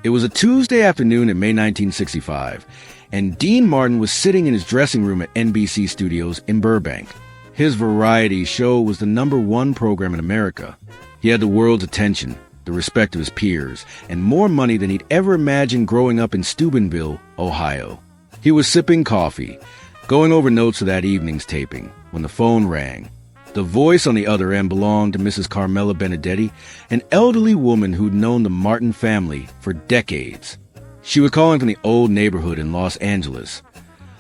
It was a Tuesday afternoon in May 1965, and Dean Martin was sitting in his dressing room at NBC Studios in Burbank. His variety show was the #1 program in America. He had the world's attention, the respect of his peers, and more money than he'd ever imagined growing up in Steubenville, Ohio. He was sipping coffee, going over notes of that evening's taping, when the phone rang. The voice on the other end belonged to Mrs. Carmella Benedetti, an elderly woman who'd known the Martin family for decades. She was calling from the old neighborhood in Los Angeles,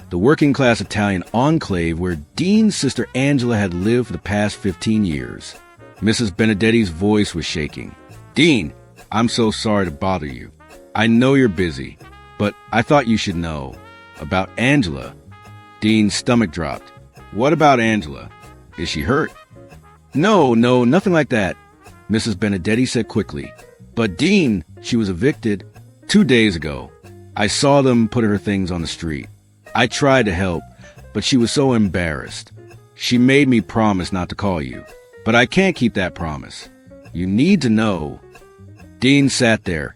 the working-class Italian enclave where Dean's sister Angela had lived for the past 15 years. Mrs. Benedetti's voice was shaking. "Dean, I'm so sorry to bother you. I know you're busy, but I thought you should know. About Angela." Dean's stomach dropped. "What about Angela? Is she hurt?" No, nothing like that," Mrs. Benedetti said quickly. "But Dean, she was evicted 2 days ago. I saw them put her things on the street. I tried to help, but she was so embarrassed. She made me promise not to call you, but I can't keep that promise. You need to know." Dean sat there,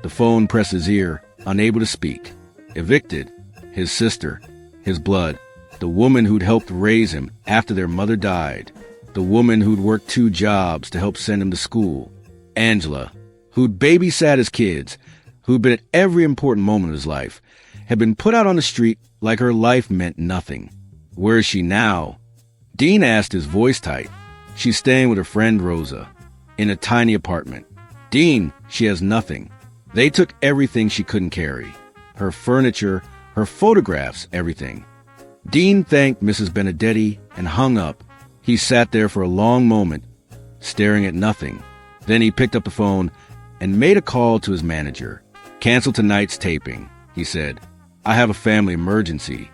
the phone pressed his ear, unable to speak. Evicted, his sister, his blood, the woman who'd helped raise him after their mother died, the woman who'd worked 2 jobs to help send him to school, Angela, who'd babysat his kids, who'd been at every important moment of his life, had been put out on the street like her life meant nothing. Where is she now? Dean asked, his voice tight. "She's staying with her friend Rosa, in a tiny apartment. Dean, she has nothing. They took everything she couldn't carry. Her furniture, her photographs, everything." Dean thanked Mrs. Benedetti and hung up. He sat there for a long moment, staring at nothing. Then he picked up the phone and made a call to his manager. "Cancel tonight's taping," he said. "I have a family emergency."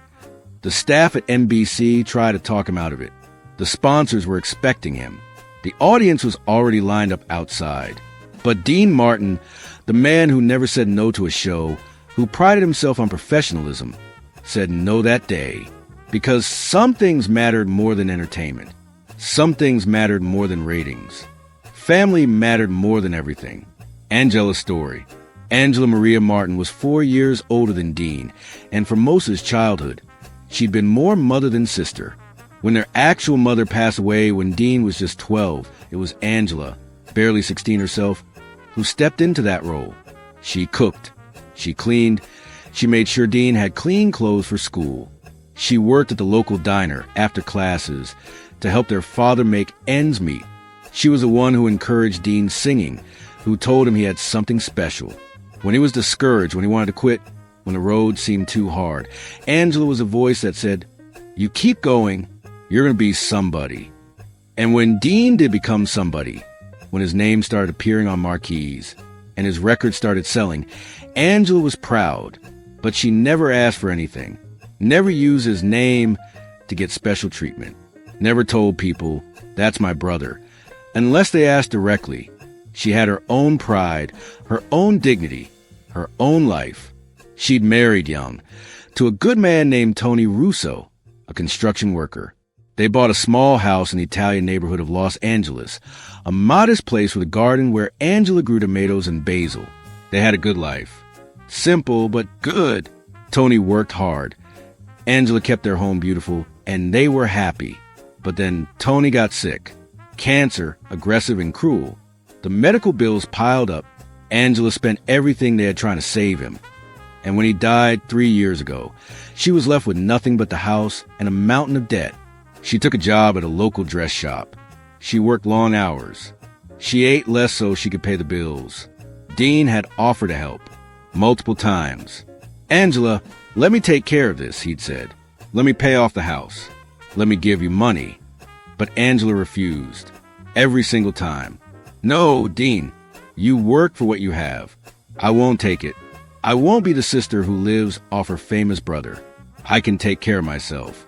The staff at NBC tried to talk him out of it. The sponsors were expecting him. The audience was already lined up outside. But Dean Martin, the man who never said no to a show, who prided himself on professionalism, said no that day. Because some things mattered more than entertainment. Some things mattered more than ratings. Family mattered more than everything. Angela's story. Angela Maria Martin was 4 years older than Dean, and for most of his childhood, she'd been more mother than sister. When their actual mother passed away when Dean was just 12, it was Angela, barely 16 herself, who stepped into that role. She cooked. She cleaned. She made sure Dean had clean clothes for school. She worked at the local diner after classes to help their father make ends meet. She was the one who encouraged Dean's singing, who told him he had something special. When he was discouraged, when he wanted to quit, when the road seemed too hard, Angela was a voice that said, "You keep going, you're going to be somebody." And when Dean did become somebody, when his name started appearing on marquees and his records started selling, Angela was proud, but she never asked for anything, never used his name to get special treatment, never told people, "That's my brother," unless they asked directly. She had her own pride, her own dignity, her own life. She'd married young, to a good man named Tony Russo, a construction worker. They bought a small house in the Italian neighborhood of Los Angeles, a modest place with a garden where Angela grew tomatoes and basil. They had a good life. Simple, but good. Tony worked hard. Angela kept their home beautiful, and they were happy. But then Tony got sick. Cancer, aggressive and cruel. The medical bills piled up. Angela spent everything they had trying to save him. And when he died 3 years ago, she was left with nothing but the house and a mountain of debt. She took a job at a local dress shop. She worked long hours. She ate less so she could pay the bills. Dean had offered to help, multiple times. "Angela, let me take care of this," he'd said. "Let me pay off the house. Let me give you money." But Angela refused, every single time. "No, Dean, you work for what you have. I won't take it. I won't be the sister who lives off her famous brother. I can take care of myself."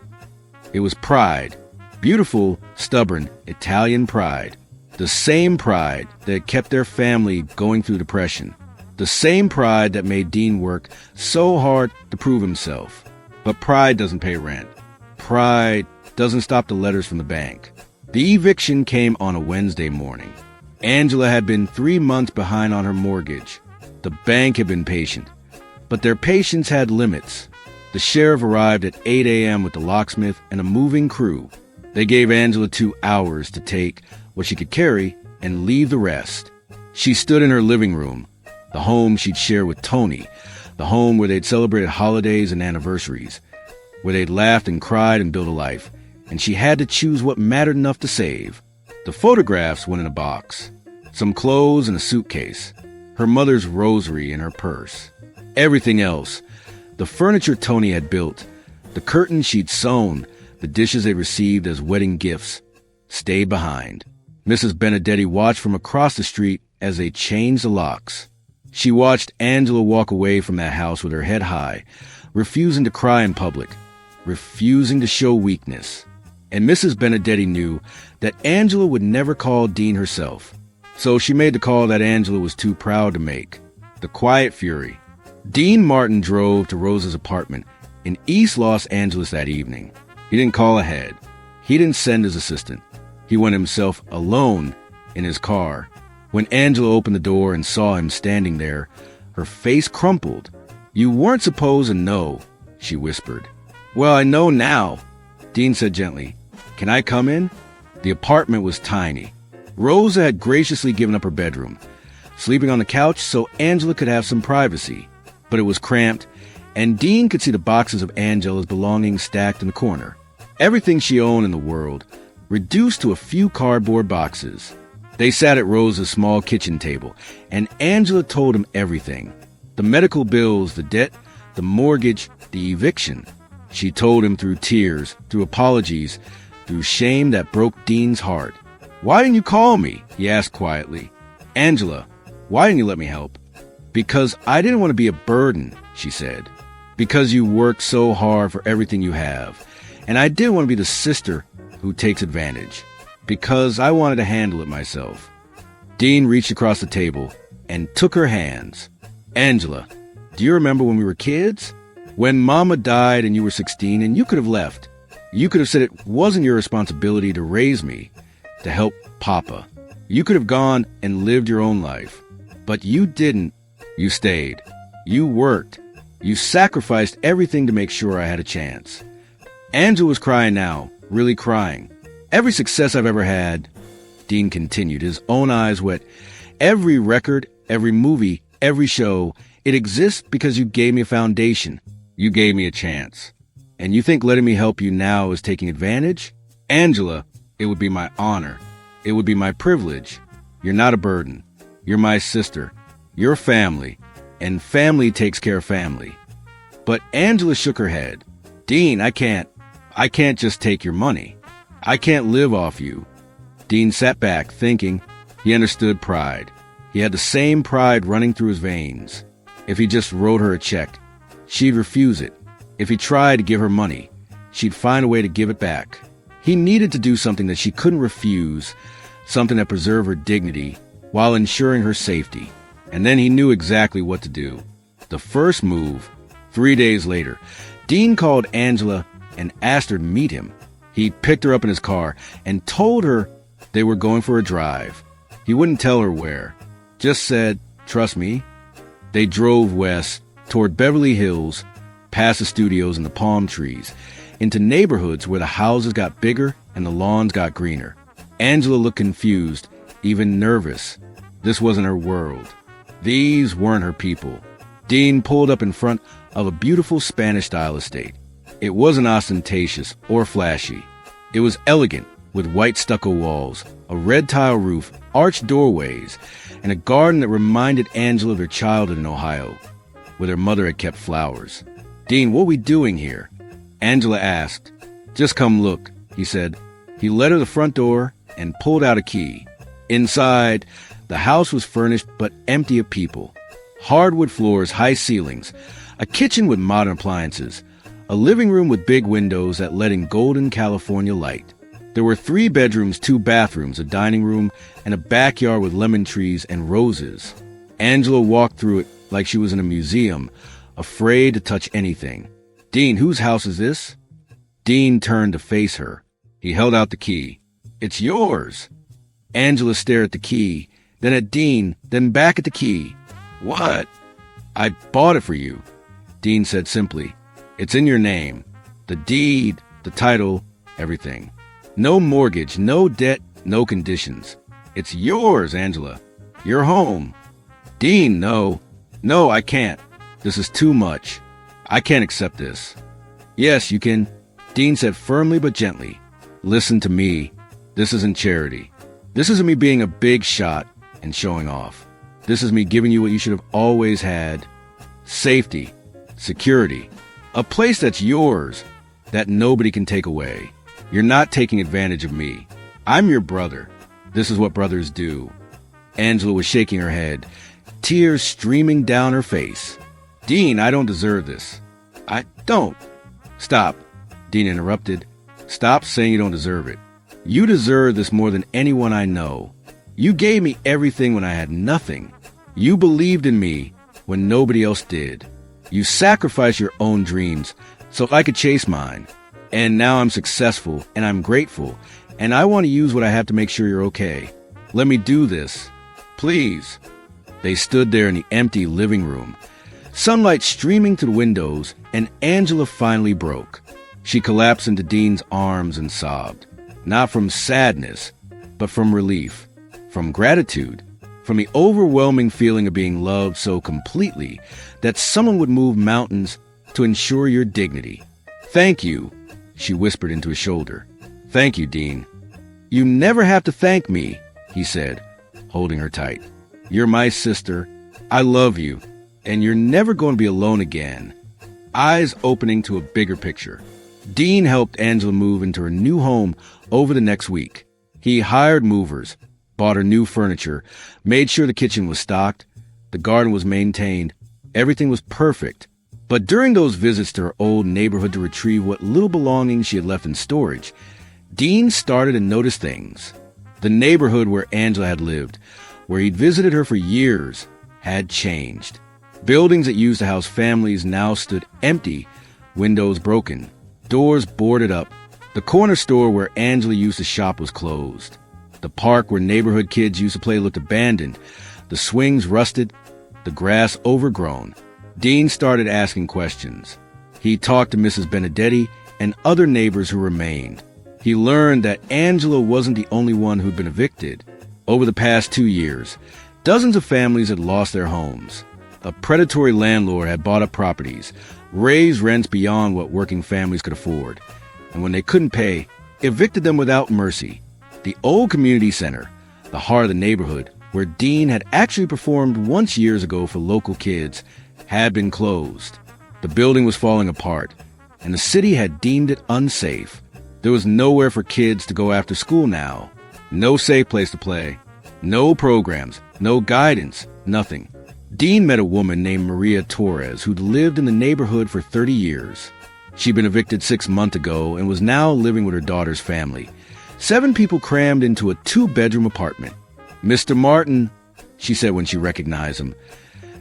It was pride, beautiful, stubborn, Italian pride. The same pride that kept their family going through depression. The same pride that made Dean work so hard to prove himself. But pride doesn't pay rent. Pride doesn't stop the letters from the bank. The eviction came on a Wednesday morning. Angela had been 3 months behind on her mortgage. The bank had been patient, but their patience had limits. The sheriff arrived at 8 a.m. with the locksmith and a moving crew. They gave Angela 2 hours to take what she could carry and leave the rest. She stood in her living room, the home she'd share with Tony, the home where they'd celebrated holidays and anniversaries, where they'd laughed and cried and built a life, and she had to choose what mattered enough to save. The photographs went in a box, some clothes in a suitcase, her mother's rosary in her purse. Everything else, the furniture Tony had built, the curtains she'd sewn, the dishes they'd received as wedding gifts, stayed behind. Mrs. Benedetti watched from across the street as they changed the locks. She watched Angela walk away from that house with her head high, refusing to cry in public, refusing to show weakness. And Mrs. Benedetti knew that Angela would never call Dean herself. So she made the call that Angela was too proud to make. The quiet fury. Dean Martin drove to Rose's apartment in East Los Angeles that evening. He didn't call ahead. He didn't send his assistant. He went himself alone in his car. When Angela opened the door and saw him standing there, her face crumpled. "You weren't supposed to know," she whispered. "Well, I know now," Dean said gently. "Can I come in?" The apartment was tiny. Rosa had graciously given up her bedroom, sleeping on the couch so Angela could have some privacy. But it was cramped, and Dean could see the boxes of Angela's belongings stacked in the corner. Everything she owned in the world, reduced to a few cardboard boxes. They sat at Rosa's small kitchen table, and Angela told him everything. The medical bills, the debt, the mortgage, the eviction. She told him through tears, through apologies, through shame that broke Dean's heart. "Why didn't you call me?" he asked quietly. "Angela, why didn't you let me help?" "Because I didn't want to be a burden," she said. "Because you worked so hard for everything you have. And I didn't want to be the sister who takes advantage. Because I wanted to handle it myself." Dean reached across the table and took her hands. "Angela, do you remember when we were kids? When Mama died and you were 16 and you could have left. You could have said it wasn't your responsibility to raise me, to help Papa. You could have gone and lived your own life. But you didn't. You stayed. You worked. You sacrificed everything to make sure I had a chance." Angela was crying now, really crying. "Every success I've ever had," Dean continued, his own eyes wet, "every record, every movie, every show, it exists because you gave me a foundation. You gave me a chance. And you think letting me help you now is taking advantage? Angela, it would be my honor. It would be my privilege. You're not a burden. You're my sister. You're family. And family takes care of family." But Angela shook her head. "Dean, I can't just take your money. I can't live off you." Dean sat back, thinking. He understood pride. He had the same pride running through his veins. If he just wrote her a check, she'd refuse it. If he tried to give her money, she'd find a way to give it back. He needed to do something that she couldn't refuse, something that preserved her dignity while ensuring her safety. And then he knew exactly what to do. The first move, 3 days later, Dean called Angela and asked her to meet him. He picked her up in his car and told her they were going for a drive. He wouldn't tell her where, just said, "Trust me." They drove west toward Beverly Hills, past the studios and the palm trees, into neighborhoods where the houses got bigger and the lawns got greener. Angela looked confused, even nervous. This wasn't her world. These weren't her people. Dean pulled up in front of a beautiful Spanish-style estate. It wasn't ostentatious or flashy. It was elegant, with white stucco walls, a red tile roof, arched doorways, and a garden that reminded Angela of her childhood in Ohio, where their mother had kept flowers. "Dean, what are we doing here?" Angela asked. "Just come look," he said. He led her to the front door and pulled out a key. Inside, the house was furnished but empty of people. Hardwood floors, high ceilings, a kitchen with modern appliances, a living room with big windows that let in golden California light. There were 3 bedrooms, 2 bathrooms, a dining room, and a backyard with lemon trees and roses. Angela walked through it like she was in a museum, afraid to touch anything. "Dean, whose house is this?" Dean turned to face her. He held out the key. "It's yours." Angela stared at the key, then at Dean, then back at the key. What? I bought it for you, Dean said simply. It's in your name. The deed, the title, everything. No mortgage, no debt, no conditions. It's yours, Angela. Your home. Dean, no. No, I can't. This is too much. I can't accept this. Yes, you can, Dean said firmly but gently. Listen to me. This isn't charity. This isn't me being a big shot and showing off. This is me giving you what you should have always had. Safety, security, a place that's yours, that nobody can take away. You're not taking advantage of me. I'm your brother. This is what brothers do. Angela was shaking her head, tears streaming down her face. Dean, I don't deserve this. I don't. Stop, Dean interrupted. Stop saying you don't deserve it. You deserve this more than anyone I know. You gave me everything when I had nothing. You believed in me when nobody else did. You sacrificed your own dreams so I could chase mine. And now I'm successful, and I'm grateful, and I want to use what I have to make sure you're okay. Let me do this. Please. They stood there in the empty living room, sunlight streaming through the windows, and Angela finally broke. She collapsed into Dean's arms and sobbed, not from sadness, but from relief, from gratitude, from the overwhelming feeling of being loved so completely that someone would move mountains to ensure your dignity. Thank you, she whispered into his shoulder. Thank you, Dean. You never have to thank me, he said, holding her tight. You're my sister. I love you. And you're never going to be alone again. Eyes opening to a bigger picture. Dean helped Angela move into her new home over the next week. He hired movers, bought her new furniture, made sure the kitchen was stocked, the garden was maintained, everything was perfect. But during those visits to her old neighborhood to retrieve what little belongings she had left in storage, Dean started to notice things. The neighborhood where Angela had lived, where he'd visited her for years, had changed. Buildings that used to house families now stood empty, windows broken, doors boarded up. The corner store where Angela used to shop was closed. The park where neighborhood kids used to play looked abandoned. The swings rusted, the grass overgrown. Dean started asking questions. He talked to Mrs. Benedetti and other neighbors who remained. He learned that Angela wasn't the only one who'd been evicted. Over the past 2 years, dozens of families had lost their homes. A predatory landlord had bought up properties, raised rents beyond what working families could afford, and when they couldn't pay, evicted them without mercy. The old community center, the heart of the neighborhood, where Dean had actually performed once years ago for local kids, had been closed. The building was falling apart, and the city had deemed it unsafe. There was nowhere for kids to go after school now. No safe place to play. No programs. No guidance. Nothing. Dean met a woman named Maria Torres who'd lived in the neighborhood for 30 years. She'd been evicted 6 months ago and was now living with her daughter's family. 7 people crammed into a 2-bedroom apartment. Mr. Martin, she said when she recognized him,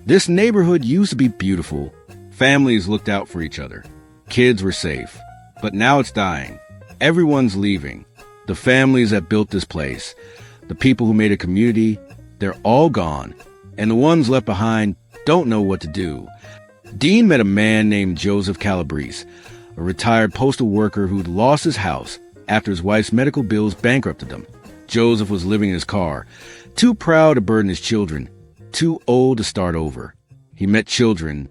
this neighborhood used to be beautiful. Families looked out for each other. Kids were safe. But now it's dying. Everyone's leaving. The families that built this place, the people who made a community, they're all gone. And the ones left behind don't know what to do. Dean met a man named Joseph Calabrese, a retired postal worker who'd lost his house after his wife's medical bills bankrupted him. Joseph was living in his car, too proud to burden his children, too old to start over. He met children,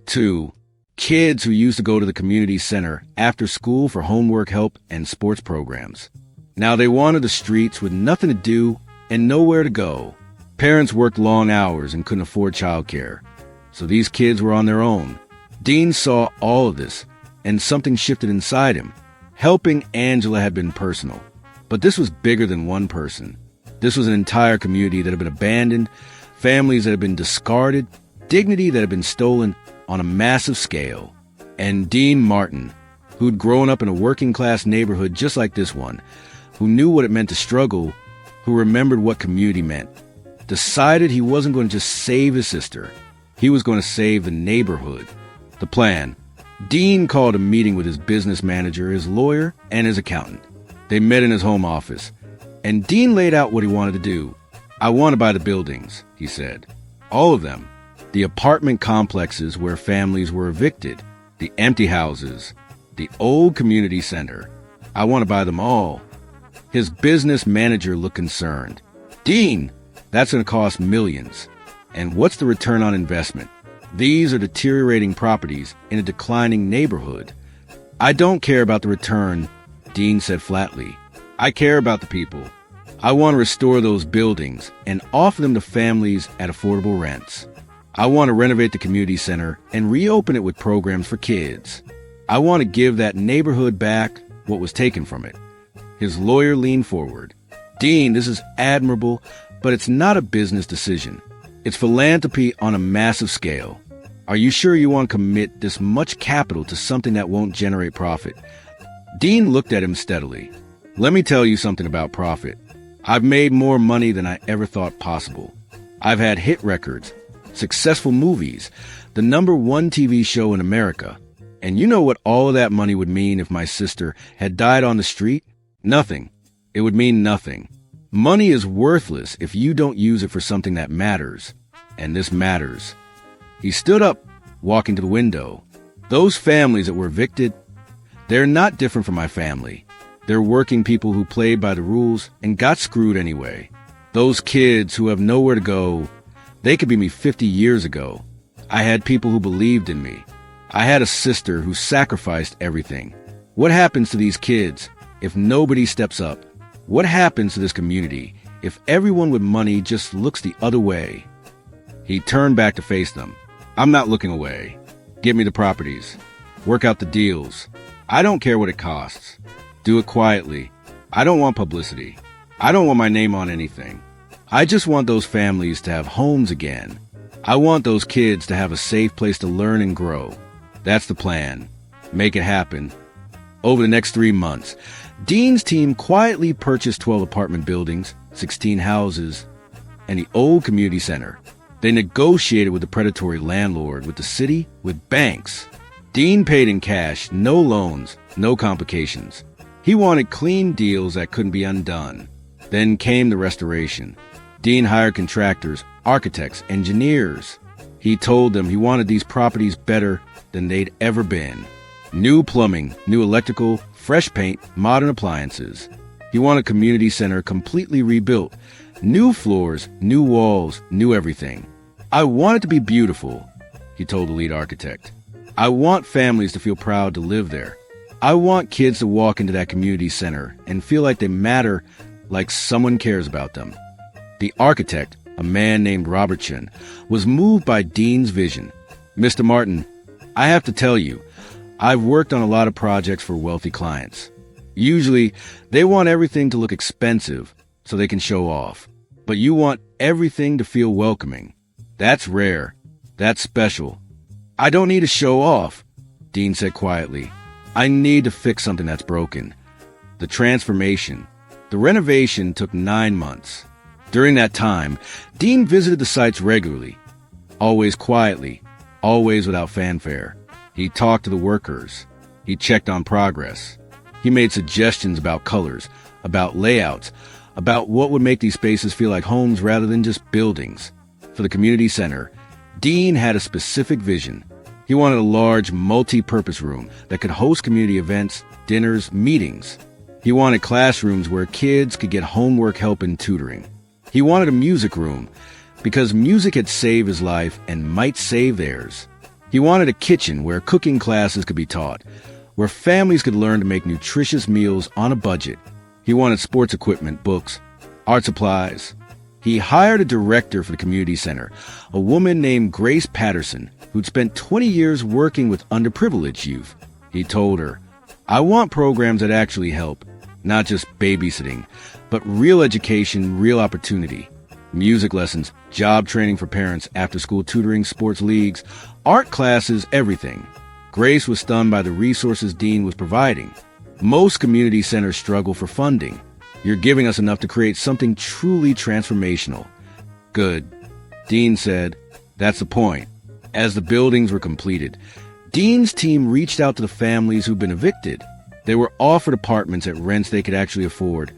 too. Kids who used to go to the community center after school for homework help and sports programs. Now they wandered the streets with nothing to do and nowhere to go. Parents worked long hours and couldn't afford childcare, so these kids were on their own. Dean saw all of this, and something shifted inside him. Helping Angela had been personal, but this was bigger than one person. This was an entire community that had been abandoned, families that had been discarded, dignity that had been stolen on a massive scale. And Dean Martin, who'd grown up in a working-class neighborhood just like this one, who knew what it meant to struggle, who remembered what community meant, decided he wasn't going to just save his sister. He was going to save the neighborhood. The plan. Dean called a meeting with his business manager, his lawyer, and his accountant. They met in his home office, and Dean laid out what he wanted to do. I want to buy the buildings, he said. All of them. The apartment complexes where families were evicted, the empty houses, the old community center. I want to buy them all. His business manager looked concerned. Dean, that's going to cost millions. And what's the return on investment? These are deteriorating properties in a declining neighborhood. I don't care about the return, Dean said flatly. I care about the people. I want to restore those buildings and offer them to families at affordable rents. I want to renovate the community center and reopen it with programs for kids. I want to give that neighborhood back what was taken from it. His lawyer leaned forward. Dean, this is admirable, but it's not a business decision. It's philanthropy on a massive scale. Are you sure you want to commit this much capital to something that won't generate profit? Dean looked at him steadily. Let me tell you something about profit. I've made more money than I ever thought possible. I've had hit records, successful movies, the #1 TV show in America. And you know what all of that money would mean if my sister had died on the street? Nothing. It would mean nothing. Money is worthless if you don't use it for something that matters. And this matters. He stood up, walking to the window. Those families that were evicted, they're not different from my family. They're working people who played by the rules and got screwed anyway. Those kids who have nowhere to go, they could be me 50 years ago. I had people who believed in me. I had a sister who sacrificed everything. What happens to these kids if nobody steps up? What happens to this community if everyone with money just looks the other way? He turned back to face them. I'm not looking away. Give me the properties. Work out the deals. I don't care what it costs. Do it quietly. I don't want publicity. I don't want my name on anything. I just want those families to have homes again. I want those kids to have a safe place to learn and grow. That's the plan. Make it happen. Over the next 3 months, Dean's team quietly purchased 12 apartment buildings, 16 houses, and the old community center. They negotiated with the predatory landlord, with the city, with banks. Dean paid in cash, no loans, no complications. He wanted clean deals that couldn't be undone. Then came the restoration. Dean hired contractors, architects, engineers. He told them he wanted these properties better than they'd ever been. New plumbing, new electrical, fresh paint, modern appliances. He wanted a community center completely rebuilt. New floors, new walls, new everything. I want it to be beautiful, he told the lead architect. I want families to feel proud to live there. I want kids to walk into that community center and feel like they matter, like someone cares about them. The architect, a man named Robertson, was moved by Dean's vision. Mr. Martin, I have to tell you, I've worked on a lot of projects for wealthy clients. Usually, they want everything to look expensive so they can show off. But you want everything to feel welcoming. That's rare. That's special. I don't need to show off, Dean said quietly. I need to fix something that's broken. The transformation, the renovation took 9 months. During that time, Dean visited the sites regularly, always quietly, always without fanfare. He talked to the workers. He checked on progress. He made suggestions about colors, about layouts, about what would make these spaces feel like homes rather than just buildings. For the community center, Dean had a specific vision. He wanted a large, multi-purpose room that could host community events, dinners, meetings. He wanted classrooms where kids could get homework help and tutoring. He wanted a music room because music had saved his life and might save theirs. He wanted a kitchen where cooking classes could be taught, where families could learn to make nutritious meals on a budget. He wanted sports equipment, books, art supplies. He hired a director for the community center, a woman named Grace Patterson, who'd spent 20 years working with underprivileged youth. He told her, I want programs that actually help, not just babysitting, but real education, real opportunity. Music lessons, job training for parents, after-school tutoring, sports leagues, art classes, everything. Grace was stunned by the resources Dean was providing. Most community centers struggle for funding. You're giving us enough to create something truly transformational. Good. Dean said, that's the point. As the buildings were completed, Dean's team reached out to the families who'd been evicted. They were offered apartments at rents they could actually afford,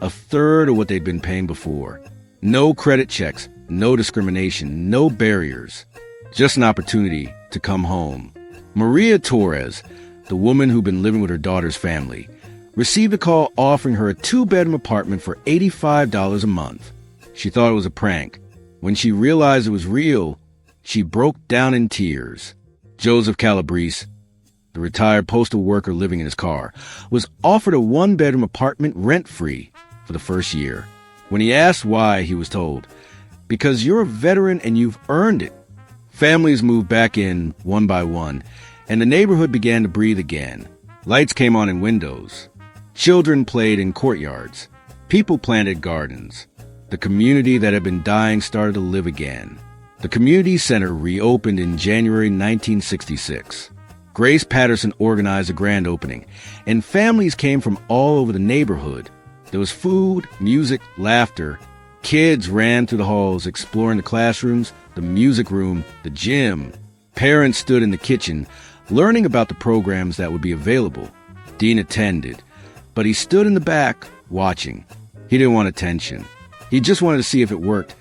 a third of what they'd been paying before. No credit checks, no discrimination, no barriers. just an opportunity to come home. Maria Torres, the woman who'd been living with her daughter's family, received a call offering her a 2-bedroom apartment for $85 a month. She thought it was a prank. When she realized it was real, she broke down in tears. Joseph Calabrese, the retired postal worker living in his car, was offered a 1-bedroom apartment rent-free for the first year. When he asked why, he was told, "Because you're a veteran and you've earned it." Families moved back in one by one, and the neighborhood began to breathe again. Lights came on in windows. Children played in courtyards. People planted gardens. The community that had been dying started to live again. The community center reopened in January 1966. Grace Patterson organized a grand opening, and families came from all over the neighborhood. There was food, music, laughter. Kids ran through the halls, exploring the classrooms, the music room, the gym. Parents stood in the kitchen, learning about the programs that would be available. Dean attended, but he stood in the back, watching. He didn't want attention. He just wanted to see if it worked,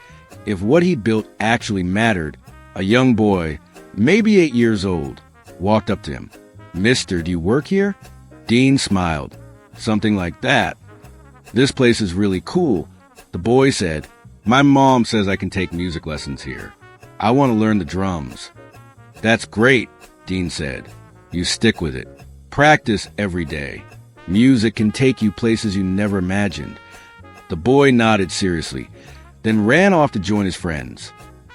if what he'd built actually mattered. A young boy, maybe 8 years old, walked up to him. "Mister, do you work here?" Dean smiled. "Something like that." "This place is really cool." The boy said, "My mom says I can take music lessons here. I want to learn the drums." "That's great," Dean said. "You stick with it. Practice every day. Music can take you places you never imagined." The boy nodded seriously, then ran off to join his friends.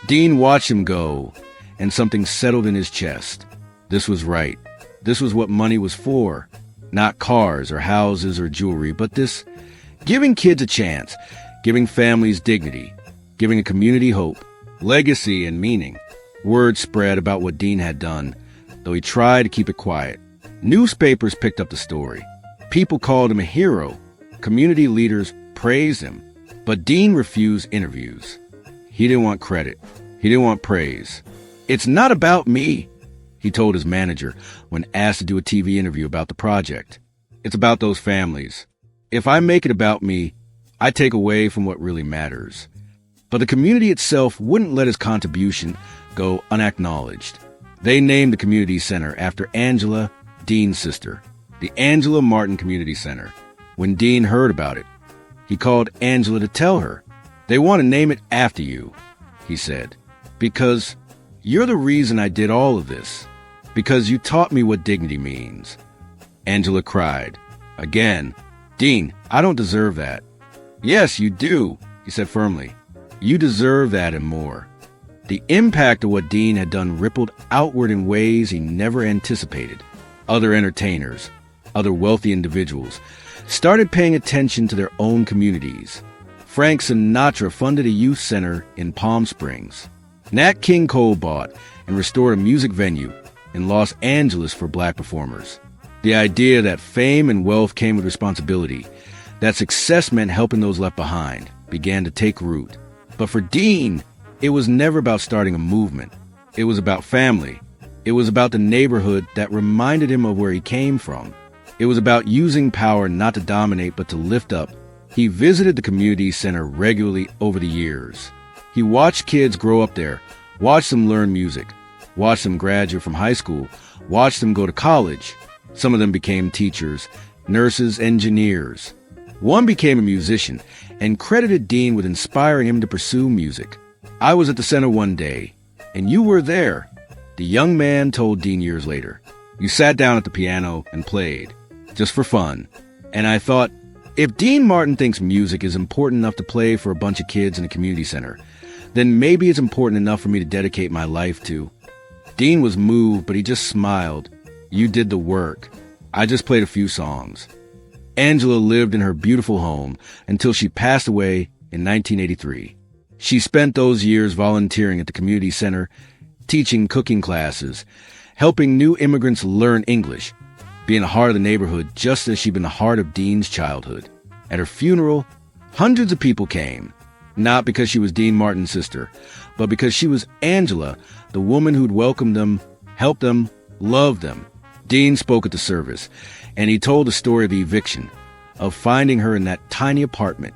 Dean watched him go, and something settled in his chest. This was right. This was what money was for. Not cars or houses or jewelry, but this, giving kids a chance, giving families dignity, giving a community hope, legacy and meaning. Word spread about what Dean had done, though he tried to keep it quiet. Newspapers picked up the story. People called him a hero. Community leaders praised him. But Dean refused interviews. He didn't want credit. He didn't want praise. "It's not about me," he told his manager when asked to do a TV interview about the project. "It's about those families. If I make it about me, I take away from what really matters." But the community itself wouldn't let his contribution go unacknowledged. They named the community center after Angela, Dean's sister, the Angela Martin Community Center. When Dean heard about it, he called Angela to tell her, "They want to name it after you," he said, "because you're the reason I did all of this, because you taught me what dignity means." Angela cried. Again, "Dean, I don't deserve that." "Yes, you do," he said firmly. "You deserve that and more." The impact of what Dean had done rippled outward in ways he never anticipated. Other entertainers, other wealthy individuals, started paying attention to their own communities. Frank Sinatra funded a youth center in Palm Springs. Nat King Cole bought and restored a music venue in Los Angeles for black performers. The idea that fame and wealth came with responsibility, that success meant helping those left behind, began to take root. But for Dean, it was never about starting a movement. It was about family. It was about the neighborhood that reminded him of where he came from. It was about using power not to dominate but to lift up. He visited the community center regularly over the years. He watched kids grow up there, watched them learn music, watched them graduate from high school, watched them go to college. Some of them became teachers, nurses, engineers. One became a musician and credited Dean with inspiring him to pursue music. "I was at the center one day, and you were there," the young man told Dean years later. "You sat down at the piano and played, just for fun. And I thought, if Dean Martin thinks music is important enough to play for a bunch of kids in a community center, then maybe it's important enough for me to dedicate my life to." Dean was moved, but he just smiled. "You did the work. I just played a few songs." Angela lived in her beautiful home until she passed away in 1983. She spent those years volunteering at the community center, teaching cooking classes, helping new immigrants learn English, being a heart of the neighborhood just as she'd been the heart of Dean's childhood. At her funeral, hundreds of people came, not because she was Dean Martin's sister, but because she was Angela, the woman who'd welcomed them, helped them, loved them. Dean spoke at the service, and he told the story of the eviction, of finding her in that tiny apartment,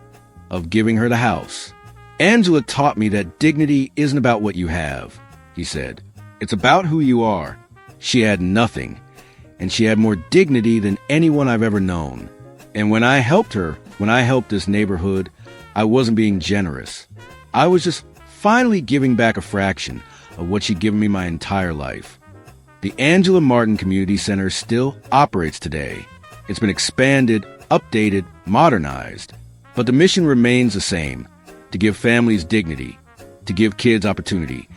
of giving her the house. "Angela taught me that dignity isn't about what you have," he said. It's about who you are. She had nothing, and she had more dignity than anyone I've ever known. And when I helped this neighborhood, I wasn't being generous. I was just finally giving back a fraction of what she'd given me my entire life. The Angela Martin Community Center still operates today. It's been expanded, updated, modernized. But the mission remains the same: to give families dignity, to give kids opportunity,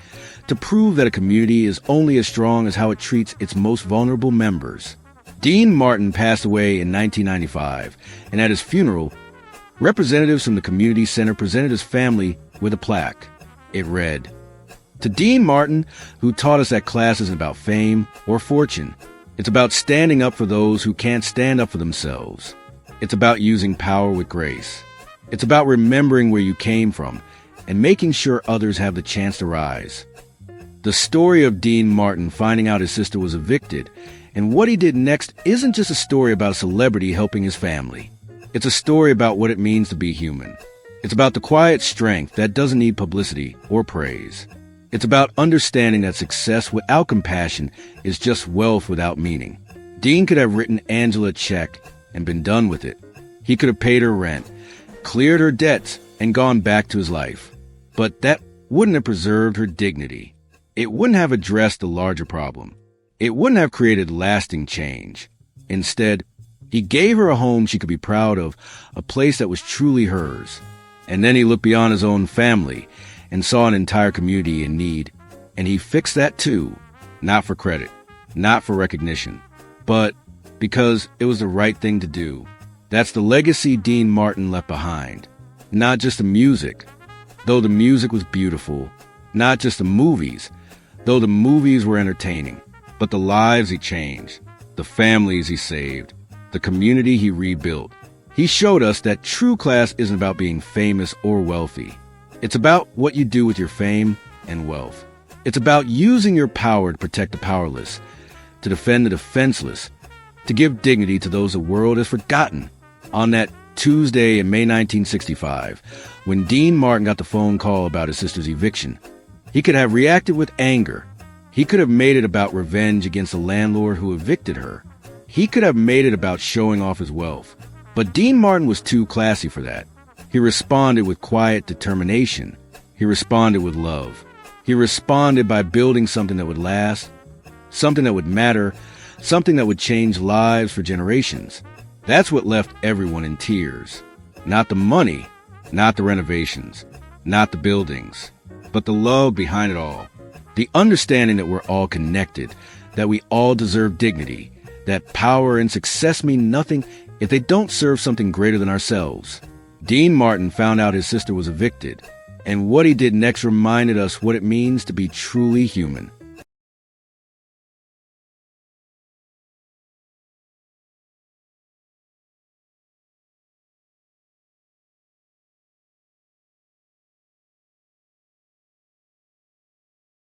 to prove that a community is only as strong as how it treats its most vulnerable members. Dean Martin passed away in 1995, and at his funeral, representatives from the community center presented his family with a plaque. It read, "To Dean Martin, who taught us that class isn't about fame or fortune. It's about standing up for those who can't stand up for themselves. It's about using power with grace. It's about remembering where you came from and making sure others have the chance to rise." The story of Dean Martin finding out his sister was evicted and what he did next isn't just a story about a celebrity helping his family. It's a story about what it means to be human. It's about the quiet strength that doesn't need publicity or praise. It's about understanding that success without compassion is just wealth without meaning. Dean could have written Angela a check and been done with it. He could have paid her rent, cleared her debts, and gone back to his life. But that wouldn't have preserved her dignity. It wouldn't have addressed the larger problem. It wouldn't have created lasting change. Instead, he gave her a home she could be proud of, a place that was truly hers. And then he looked beyond his own family and saw an entire community in need. And he fixed that too, not for credit, not for recognition, but because it was the right thing to do. That's the legacy Dean Martin left behind. Not just the music, though the music was beautiful. Not just the movies, though the movies were entertaining. But the lives he changed, the families he saved, the community he rebuilt. He showed us that true class isn't about being famous or wealthy. It's about what you do with your fame and wealth. It's about using your power to protect the powerless, to defend the defenseless, to give dignity to those the world has forgotten. On that Tuesday in May 1965, when Dean Martin got the phone call about his sister's eviction, he could have reacted with anger. He could have made it about revenge against the landlord who evicted her. He could have made it about showing off his wealth. But Dean Martin was too classy for that. He responded with quiet determination. He responded with love. He responded by building something that would last, something that would matter, something that would change lives for generations. That's what left everyone in tears. Not the money, not the renovations, not the buildings, but the love behind it all. The understanding that we're all connected, that we all deserve dignity, that power and success mean nothing if they don't serve something greater than ourselves. Dean Martin found out his sister was evicted, and what he did next reminded us what it means to be truly human.